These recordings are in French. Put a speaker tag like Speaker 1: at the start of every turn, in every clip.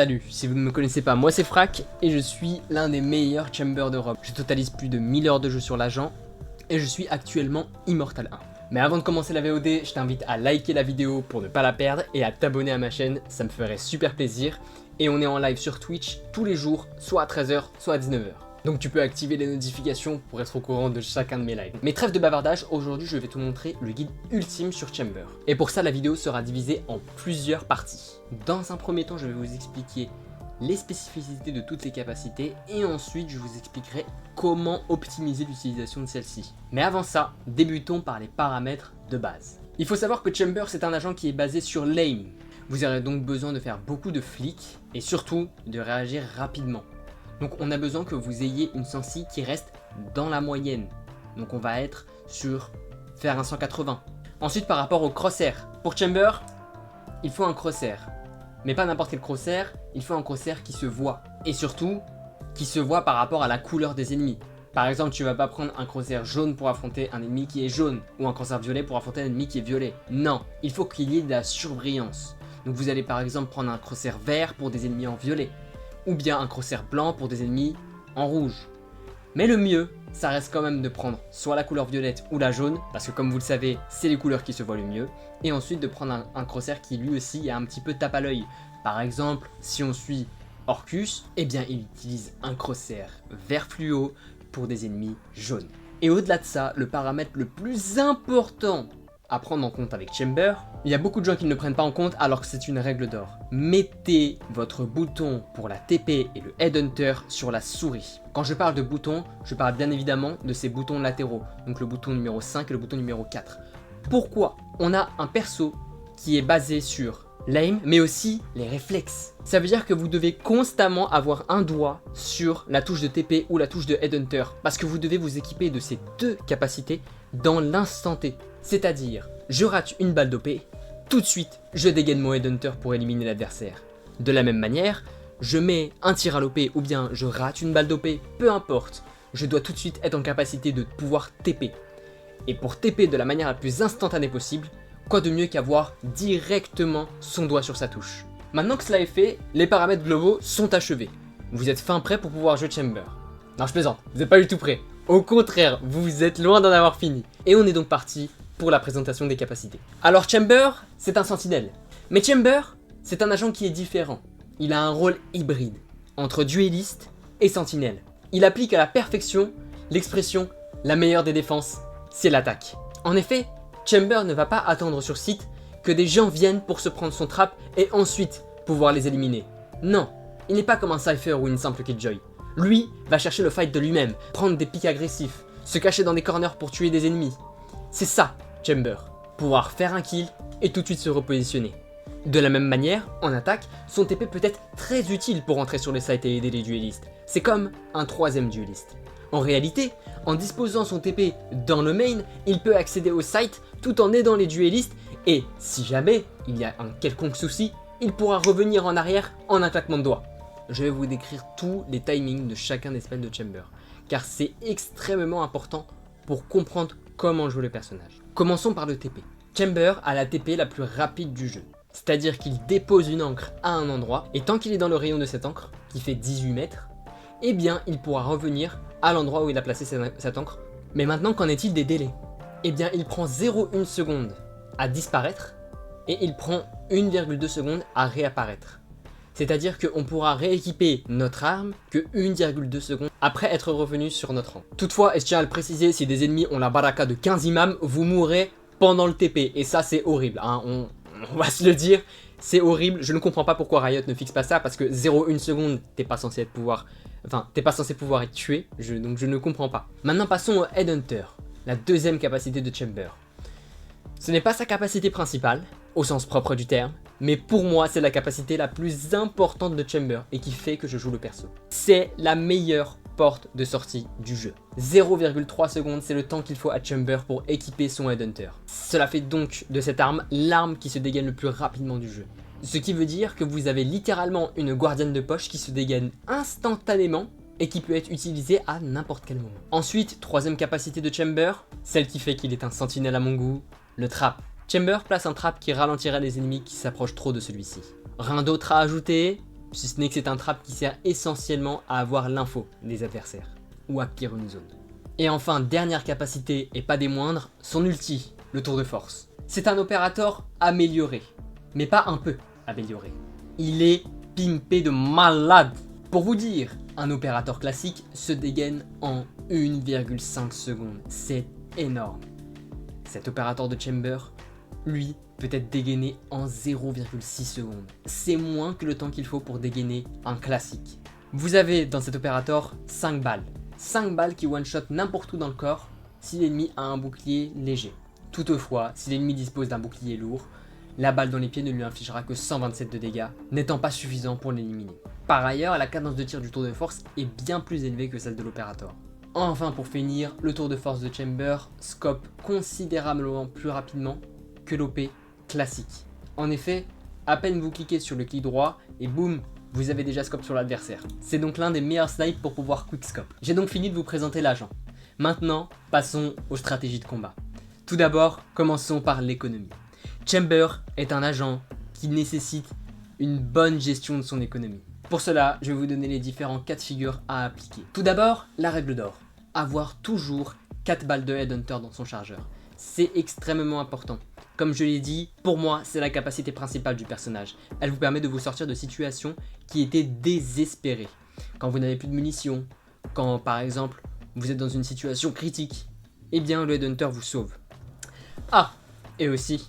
Speaker 1: Salut, si vous ne me connaissez pas, moi c'est Frac et je suis l'un des meilleurs chambers d'Europe. Je totalise plus de 1000 heures de jeu sur l'agent et je suis actuellement Immortal 1. Mais avant de commencer la VOD, je t'invite à liker la vidéo pour ne pas la perdre et à t'abonner à ma chaîne, ça me ferait super plaisir. Et on est en live sur Twitch tous les jours, soit à 13h, soit à 19h. Donc tu peux activer les notifications pour être au courant de chacun de mes lives. Mais trêve de bavardage, aujourd'hui je vais te montrer le guide ultime sur Chamber. Et pour ça la vidéo sera divisée en plusieurs parties. Dans un premier temps je vais vous expliquer les spécificités de toutes les capacités et ensuite je vous expliquerai comment optimiser l'utilisation de celle-ci. Mais avant ça, débutons par les paramètres de base. Il faut savoir que Chamber c'est un agent qui est basé sur l'aim. Vous aurez donc besoin de faire beaucoup de flicks et surtout de réagir rapidement. Donc on a besoin que vous ayez une sensi qui reste dans la moyenne. Donc on va être sur faire un 180. Ensuite par rapport au crosshair. Pour Chamber, il faut un crosshair. Mais pas n'importe quel crosshair, il faut un crosshair qui se voit. Et surtout, qui se voit par rapport à la couleur des ennemis. Par exemple, tu vas pas prendre un crosshair jaune pour affronter un ennemi qui est jaune. Ou un crosshair violet pour affronter un ennemi qui est violet. Non, il faut qu'il y ait de la surbrillance. Donc vous allez par exemple prendre un crosshair vert pour des ennemis en violet. Ou bien un crosshair blanc pour des ennemis en rouge. Mais le mieux, ça reste quand même de prendre soit la couleur violette ou la jaune, parce que comme vous le savez, c'est les couleurs qui se voient le mieux, et ensuite de prendre un crosshair qui lui aussi a un petit peu tape à l'œil. Par exemple, si on suit Orcus, eh bien il utilise un crosshair vert fluo pour des ennemis jaunes. Et au-delà de ça, le paramètre le plus important à prendre en compte avec Chamber, il y a beaucoup de gens qui ne le prennent pas en compte alors que c'est une règle d'or. Mettez votre bouton pour la TP et le Headhunter sur la souris. Quand je parle de boutons, je parle bien évidemment de ces boutons latéraux, donc le bouton numéro 5 et le bouton numéro 4. Pourquoi? On a un perso qui est basé sur l'aim, mais aussi les réflexes. Ça veut dire que vous devez constamment avoir un doigt sur la touche de TP ou la touche de Headhunter, parce que vous devez vous équiper de ces deux capacités dans l'instant T. C'est-à-dire, je rate une balle d'OP, tout de suite, je dégaine mon Headhunter pour éliminer l'adversaire. De la même manière, je mets un tir à l'OP ou bien je rate une balle d'OP, peu importe, je dois tout de suite être en capacité de pouvoir TP. Et pour TP de la manière la plus instantanée possible, quoi de mieux qu'avoir directement son doigt sur sa touche. Maintenant que cela est fait, les paramètres globaux sont achevés. Vous êtes fin prêt pour pouvoir jouer Chamber. Non, je plaisante, vous n'êtes pas du tout prêt. Au contraire, vous êtes loin d'en avoir fini. Et on est donc parti pour la présentation des capacités. Alors Chamber, c'est un sentinelle. Mais Chamber, c'est un agent qui est différent. Il a un rôle hybride, entre dueliste et sentinelle. Il applique à la perfection l'expression « la meilleure des défenses, c'est l'attaque ». En effet, Chamber ne va pas attendre sur site que des gens viennent pour se prendre son trap et ensuite pouvoir les éliminer. Non, il n'est pas comme un Cypher ou une simple Killjoy. Lui va chercher le fight de lui-même, prendre des pics agressifs, se cacher dans des corners pour tuer des ennemis. C'est ça, Chamber. Pouvoir faire un kill et tout de suite se repositionner. De la même manière, en attaque, son TP peut être très utile pour entrer sur les sites et aider les duellistes. C'est comme un troisième dueliste. En réalité, en disposant son TP dans le main, il peut accéder au site tout en aidant les duellistes et, si jamais il y a un quelconque souci, il pourra revenir en arrière en un claquement de doigts. Je vais vous décrire tous les timings de chacun des spells de Chamber, car c'est extrêmement important pour comprendre comment jouer le personnage. Commençons par le TP. Chamber a la TP la plus rapide du jeu, c'est-à-dire qu'il dépose une ancre à un endroit, et tant qu'il est dans le rayon de cette ancre, qui fait 18 mètres, eh bien il pourra revenir à l'endroit où il a placé cette ancre. Mais maintenant, qu'en est-il des délais? Eh bien il prend 0,1 seconde à disparaître, et il prend 1,2 secondes à réapparaître. C'est-à-dire qu'on pourra rééquiper notre arme que 1,2 secondes après être revenu sur notre rang. Toutefois, et je tiens à le préciser, si des ennemis ont la baraka de 15 imams, vous mourrez pendant le TP. Et ça, c'est horrible, hein. On va se le dire, c'est horrible. Je ne comprends pas pourquoi Riot ne fixe pas ça, parce que 0,1 seconde, t'es pas censé pouvoir être tué, donc je ne comprends pas. Maintenant, passons au Headhunter, la deuxième capacité de Chamber. Ce n'est pas sa capacité principale, au sens propre du terme, mais pour moi c'est la capacité la plus importante de Chamber et qui fait que je joue le perso. C'est la meilleure porte de sortie du jeu. 0,3 secondes, c'est le temps qu'il faut à Chamber pour équiper son Headhunter. Cela fait donc de cette arme l'arme qui se dégaine le plus rapidement du jeu. Ce qui veut dire que vous avez littéralement une gardienne de poche qui se dégaine instantanément et qui peut être utilisée à n'importe quel moment. Ensuite, troisième capacité de Chamber, celle qui fait qu'il est un sentinelle à mon goût, le trap. Chamber place un trap qui ralentirait les ennemis qui s'approchent trop de celui-ci. Rien d'autre à ajouter, si ce n'est que c'est un trap qui sert essentiellement à avoir l'info des adversaires, ou à clear une zone. Et enfin, dernière capacité, et pas des moindres, son ulti, le tour de force. C'est un opérateur amélioré, mais pas un peu amélioré. Il est pimpé de malade. Pour vous dire, un opérateur classique se dégaine en 1,5 secondes. C'est énorme. Cet opérateur de Chamber, lui, peut être dégainé en 0,6 secondes. C'est moins que le temps qu'il faut pour dégainer un classique. Vous avez dans cet opérateur 5 balles. 5 balles qui one-shot n'importe où dans le corps si l'ennemi a un bouclier léger. Toutefois, si l'ennemi dispose d'un bouclier lourd, la balle dans les pieds ne lui infligera que 127 de dégâts, n'étant pas suffisant pour l'éliminer. Par ailleurs, la cadence de tir du tour de force est bien plus élevée que celle de l'opérateur. Enfin, pour finir, le tour de force de Chamber scope considérablement plus rapidement que l'OP classique. En effet, à peine vous cliquez sur le clic droit et boum, vous avez déjà scope sur l'adversaire. C'est donc l'un des meilleurs snipes pour pouvoir quickscope. J'ai donc fini de vous présenter l'agent. Maintenant, passons aux stratégies de combat. Tout d'abord, commençons par l'économie. Chamber est un agent qui nécessite une bonne gestion de son économie. Pour cela, je vais vous donner les différents cas de figure à appliquer. Tout d'abord, la règle d'or. Avoir toujours 4 balles de Headhunter dans son chargeur. C'est extrêmement important. Comme je l'ai dit, pour moi, c'est la capacité principale du personnage. Elle vous permet de vous sortir de situations qui étaient désespérées. Quand vous n'avez plus de munitions, quand par exemple, vous êtes dans une situation critique, eh bien le Headhunter vous sauve. Ah, et aussi,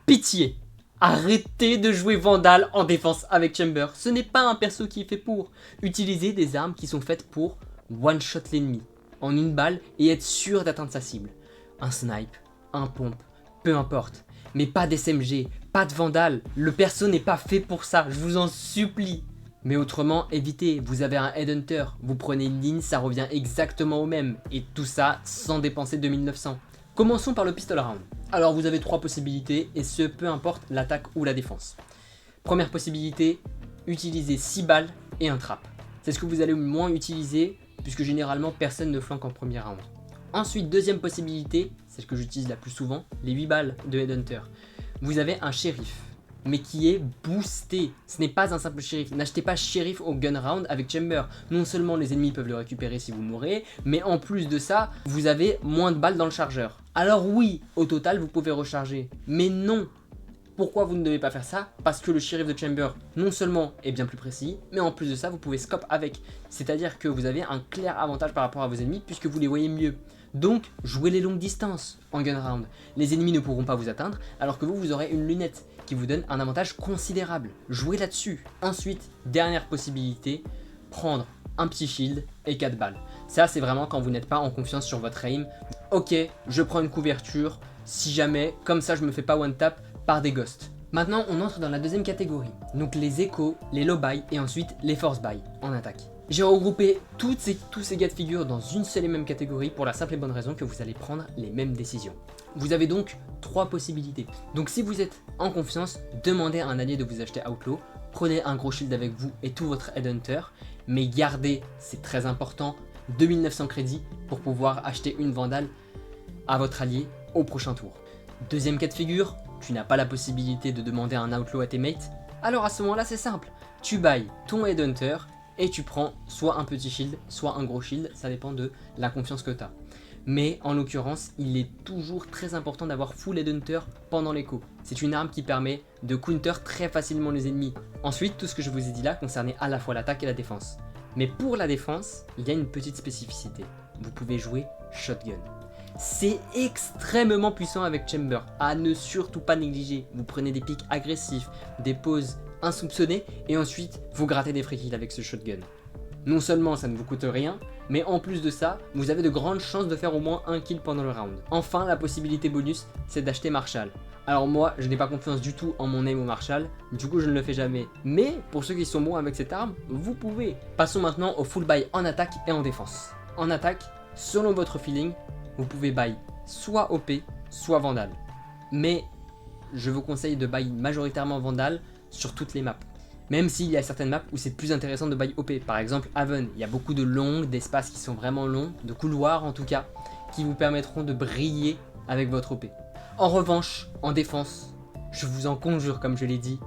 Speaker 1: pitié! Arrêtez de jouer Vandal en défense avec Chamber. Ce n'est pas un perso qui est fait pour. Utilisez des armes qui sont faites pour one-shot l'ennemi en une balle et être sûr d'atteindre sa cible. Un snipe, un pompe, peu importe. Mais pas d'SMG, pas de Vandal. Le perso n'est pas fait pour ça, je vous en supplie. Mais autrement, évitez, vous avez un Headhunter, vous prenez une ligne, ça revient exactement au même. Et tout ça sans dépenser 2900. Commençons par le pistol round. Alors vous avez 3 possibilités et ce peu importe l'attaque ou la défense. Première possibilité, utiliser 6 balles et un trap. C'est ce que vous allez moins utiliser puisque généralement personne ne flanque en premier round. Ensuite, deuxième possibilité, c'est ce que j'utilise la plus souvent, les 8 balles de Headhunter. Vous avez un shérif, mais qui est boosté. Ce n'est pas un simple shérif. N'achetez pas shérif au gun round avec Chamber. Non seulement les ennemis peuvent le récupérer si vous mourrez, mais en plus de ça, vous avez moins de balles dans le chargeur. Alors oui, au total, vous pouvez recharger, mais non. Pourquoi vous ne devez pas faire ça? Parce que le shérif de Chamber, non seulement est bien plus précis, mais en plus de ça, vous pouvez scope avec. C'est-à-dire que vous avez un clair avantage par rapport à vos ennemis puisque vous les voyez mieux. Donc, jouez les longues distances en gun round. Les ennemis ne pourront pas vous atteindre, alors que vous aurez une lunette qui vous donne un avantage considérable. Jouez là-dessus. Ensuite, dernière possibilité, prendre un petit shield et 4 balles. Ça, c'est vraiment quand vous n'êtes pas en confiance sur votre aim. Ok, je prends une couverture, si jamais, comme ça je me fais pas one tap par des ghosts. Maintenant, on entre dans la deuxième catégorie. Donc les échos, les low buy et ensuite les force buy en attaque. J'ai regroupé tous ces cas de figure dans une seule et même catégorie pour la simple et bonne raison que vous allez prendre les mêmes décisions. Vous avez donc 3 possibilités. Donc si vous êtes en confiance, demandez à un allié de vous acheter Outlaw, prenez un gros shield avec vous et tout votre Headhunter, mais gardez, c'est très important, 2900 crédits pour pouvoir acheter une Vandal à votre allié au prochain tour. Deuxième cas de figure, tu n'as pas la possibilité de demander un Outlaw à tes mates, alors à ce moment là c'est simple, tu buy ton Headhunter et tu prends soit un petit shield, soit un gros shield, ça dépend de la confiance que tu as. Mais en l'occurrence, il est toujours très important d'avoir full Headhunter pendant l'écho. C'est une arme qui permet de counter très facilement les ennemis. Ensuite, tout ce que je vous ai dit là concernait à la fois l'attaque et la défense. Mais pour la défense, il y a une petite spécificité. Vous pouvez jouer shotgun. C'est extrêmement puissant avec Chamber, à ne surtout pas négliger. Vous prenez des pics agressifs, des pauses insoupçonnées et ensuite vous grattez des free kills avec ce shotgun. Non seulement ça ne vous coûte rien, mais en plus de ça, vous avez de grandes chances de faire au moins un kill pendant le round. Enfin, la possibilité bonus, c'est d'acheter Marshall. Alors moi, je n'ai pas confiance du tout en mon aim au Marshall, du coup je ne le fais jamais. Mais pour ceux qui sont bons avec cette arme, vous pouvez. Passons maintenant au full buy en attaque et en défense. En attaque, selon votre feeling, vous pouvez buy soit OP, soit Vandal. Mais je vous conseille de buy majoritairement Vandal sur toutes les maps. Même s'il y a certaines maps où c'est plus intéressant de buy OP. Par exemple Haven, il y a beaucoup de longues, d'espaces qui sont vraiment longs, de couloirs en tout cas, qui vous permettront de briller avec votre OP. En revanche, en défense, je vous en conjure comme je l'ai dit,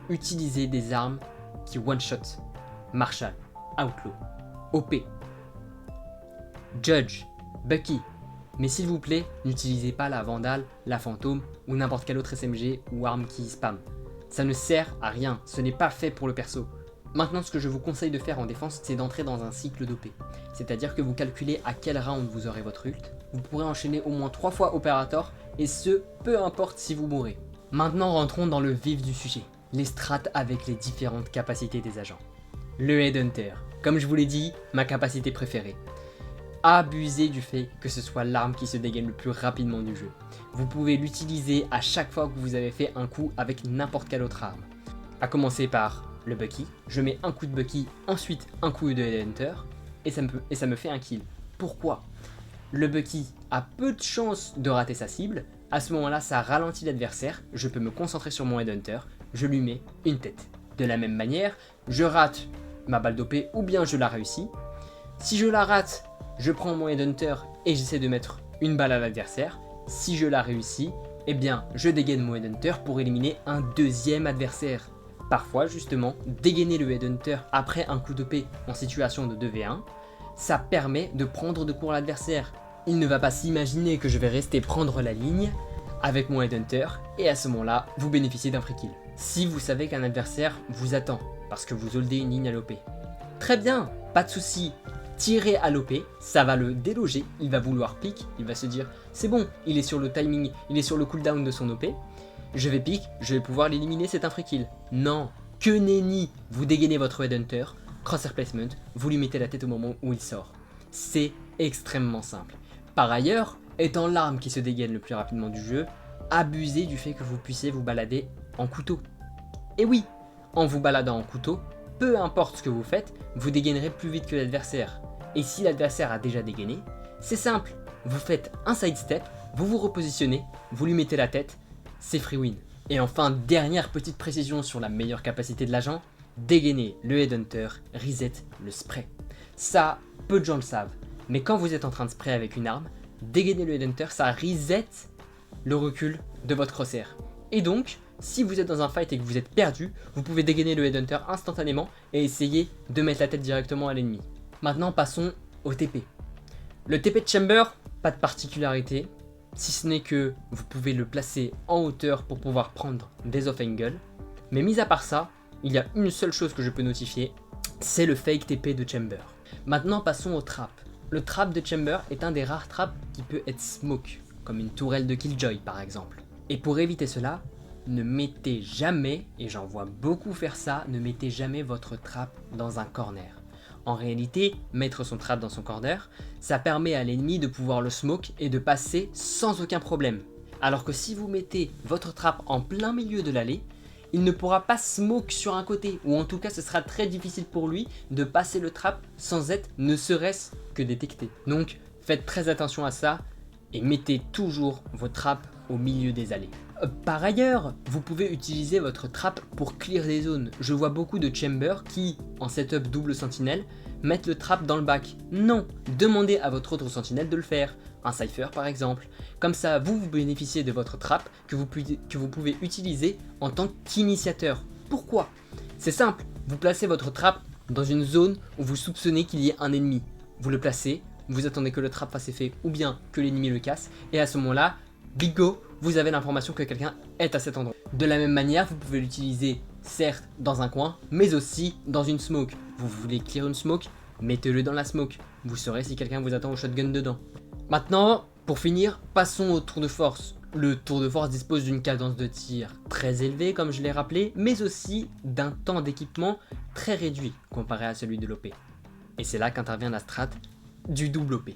Speaker 1: utilisez des armes qui one-shot, Marshall, Outlaw, OP, Judge, Bucky. Mais s'il vous plaît, n'utilisez pas la Vandale, la Fantôme ou n'importe quel autre SMG ou arme qui spam. Ça ne sert à rien, ce n'est pas fait pour le perso. Maintenant, ce que je vous conseille de faire en défense, c'est d'entrer dans un cycle d'OP. C'est-à-dire que vous calculez à quel round vous aurez votre ult. Vous pourrez enchaîner au moins 3 fois Operator, et ce, peu importe si vous mourrez. Maintenant, rentrons dans le vif du sujet. Les strats avec les différentes capacités des agents. Le Headhunter. Comme je vous l'ai dit, ma capacité préférée. Abusez du fait que ce soit l'arme qui se dégaine le plus rapidement du jeu. Vous pouvez l'utiliser à chaque fois que vous avez fait un coup avec n'importe quelle autre arme. À commencer par le Bucky, je mets un coup de Bucky, ensuite un coup de Headhunter, et ça me fait un kill. Pourquoi ? Le Bucky a peu de chances de rater sa cible, à ce moment-là ça ralentit l'adversaire, je peux me concentrer sur mon Headhunter, je lui mets une tête. De la même manière, je rate ma balle d'OP ou bien je la réussis. Si je la rate, je prends mon Headhunter et j'essaie de mettre une balle à l'adversaire. Si je la réussis, eh bien je dégaine mon Headhunter pour éliminer un deuxième adversaire. Parfois justement, dégainer le Headhunter après un coup d'OP en situation de 2v1, ça permet de prendre de court l'adversaire. Il ne va pas s'imaginer que je vais rester prendre la ligne avec mon Headhunter et à ce moment-là, vous bénéficiez d'un free kill. Si vous savez qu'un adversaire vous attend parce que vous holdez une ligne à l'OP. Très bien, pas de souci. Tirez à l'OP, ça va le déloger, il va vouloir pique, il va se dire c'est bon, il est sur le timing, il est sur le cooldown de son OP, je vais pique, je vais pouvoir l'éliminer, c'est un free kill. Non, que nenni, vous dégainez votre Headhunter, crosshair placement, vous lui mettez la tête au moment où il sort. C'est extrêmement simple. Par ailleurs, étant l'arme qui se dégaine le plus rapidement du jeu, abusez du fait que vous puissiez vous balader en couteau. Et oui, en vous baladant en couteau, peu importe ce que vous faites, vous dégainerez plus vite que l'adversaire. Et si l'adversaire a déjà dégainé, c'est simple, vous faites un sidestep, vous vous repositionnez, vous lui mettez la tête, c'est free win. Et enfin, dernière petite précision sur la meilleure capacité de l'agent, dégainer le Headhunter, reset le spray. Ça, peu de gens le savent, mais quand vous êtes en train de spray avec une arme, dégainer le Headhunter, ça reset le recul de votre crosshair. Et donc, si vous êtes dans un fight et que vous êtes perdu, vous pouvez dégainer le Headhunter instantanément et essayer de mettre la tête directement à l'ennemi. Maintenant, passons au TP. Le TP de Chamber, pas de particularité, si ce n'est que vous pouvez le placer en hauteur pour pouvoir prendre des off-angle. Mais mis à part ça, il y a une seule chose que je peux notifier, c'est le fake TP de Chamber. Maintenant, passons au trap. Le trap de Chamber est un des rares traps qui peut être smoke, comme une tourelle de Killjoy par exemple. Et pour éviter cela, ne mettez jamais, et j'en vois beaucoup faire ça, ne mettez jamais votre trap dans un corner. En réalité, mettre son trap dans son corner, ça permet à l'ennemi de pouvoir le smoke et de passer sans aucun problème. Alors que si vous mettez votre trap en plein milieu de l'allée, il ne pourra pas smoke sur un côté, ou en tout cas ce sera très difficile pour lui de passer le trap sans être ne serait-ce que détecté. Donc faites très attention à ça et mettez toujours vos traps au milieu des allées. Par ailleurs, vous pouvez utiliser votre trap pour clear des zones. Je vois beaucoup de chamber qui, en setup double sentinelle, mettent le trap dans le back. Non, demandez à votre autre sentinelle de le faire. Un cypher par exemple. Comme ça, vous bénéficiez de votre trap que vous pouvez utiliser en tant qu'initiateur. Pourquoi ? C'est simple, vous placez votre trap dans une zone où vous soupçonnez qu'il y ait un ennemi. Vous le placez, vous attendez que le trap fasse effet ou bien que l'ennemi le casse, et à ce moment-là, big go, vous avez l'information que quelqu'un est à cet endroit. De la même manière, vous pouvez l'utiliser certes dans un coin, mais aussi dans une smoke. Vous voulez clear une smoke, mettez-le dans la smoke. Vous saurez si quelqu'un vous attend au shotgun dedans. Maintenant, pour finir, passons au tour de force. Le tour de force dispose d'une cadence de tir très élevée, comme je l'ai rappelé, mais aussi d'un temps d'équipement très réduit comparé à celui de l'OP. Et c'est là qu'intervient la strat du double OP.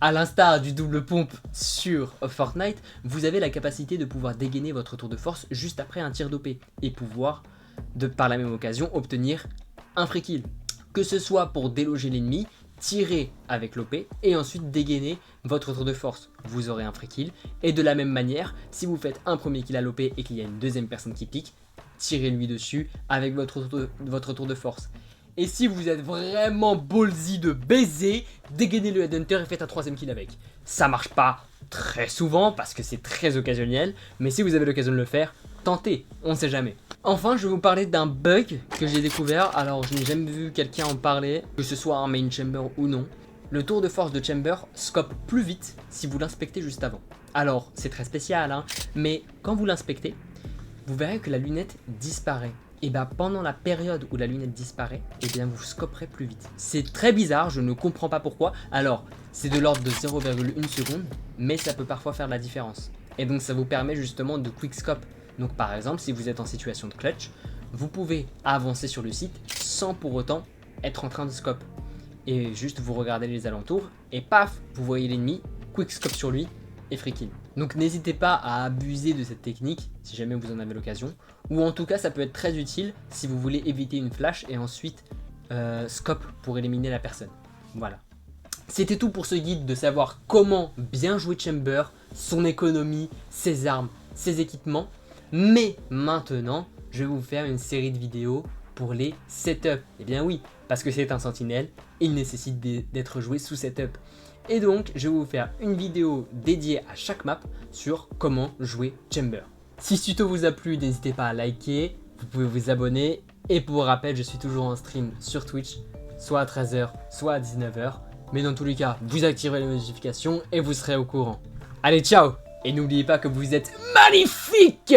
Speaker 1: A l'instar du double pompe sur Fortnite, vous avez la capacité de pouvoir dégainer votre tour de force juste après un tir d'OP et pouvoir, par la même occasion, obtenir un free kill. Que ce soit pour déloger l'ennemi, tirer avec l'OP et ensuite dégainer votre tour de force, vous aurez un free kill. Et de la même manière, si vous faites un premier kill à l'OP et qu'il y a une deuxième personne qui pique, tirez lui dessus avec votre tour de force. Et si vous êtes vraiment ballsy de baiser, dégainez le Headhunter et faites un troisième kill avec. Ça marche pas très souvent parce que c'est très occasionnel, mais si vous avez l'occasion de le faire, tentez, on sait jamais. Enfin, je vais vous parler d'un bug que j'ai découvert. Alors, je n'ai jamais vu quelqu'un en parler, que ce soit un main chamber ou non. Le tour de force de chamber scope plus vite si vous l'inspectez juste avant. Alors, c'est très spécial, hein, mais quand vous l'inspectez, vous verrez que la lunette disparaît. Et bien pendant la période où la lunette disparaît, et bien vous scoperez plus vite. C'est très bizarre, je ne comprends pas pourquoi. Alors, c'est de l'ordre de 0,1 seconde, mais ça peut parfois faire la différence. Et donc ça vous permet justement de quick scope. Donc par exemple, si vous êtes en situation de clutch, vous pouvez avancer sur le site sans pour autant être en train de scope. Et juste vous regardez les alentours, et paf, vous voyez l'ennemi, quick scope sur lui, et free kill. Donc n'hésitez pas à abuser de cette technique, si jamais vous en avez l'occasion. Ou en tout cas, ça peut être très utile si vous voulez éviter une flash et ensuite scope pour éliminer la personne. Voilà. C'était tout pour ce guide de savoir comment bien jouer Chamber, son économie, ses armes, ses équipements. Mais maintenant, je vais vous faire une série de vidéos pour les setups. Eh bien oui, parce que c'est un sentinelle, il nécessite d'être joué sous setup. Et donc, je vais vous faire une vidéo dédiée à chaque map sur comment jouer Chamber. Si ce tuto vous a plu, n'hésitez pas à liker, vous pouvez vous abonner. Et pour rappel, je suis toujours en stream sur Twitch, soit à 13h, soit à 19h. Mais dans tous les cas, vous activerez les notifications et vous serez au courant. Allez, ciao! Et n'oubliez pas que vous êtes magnifique!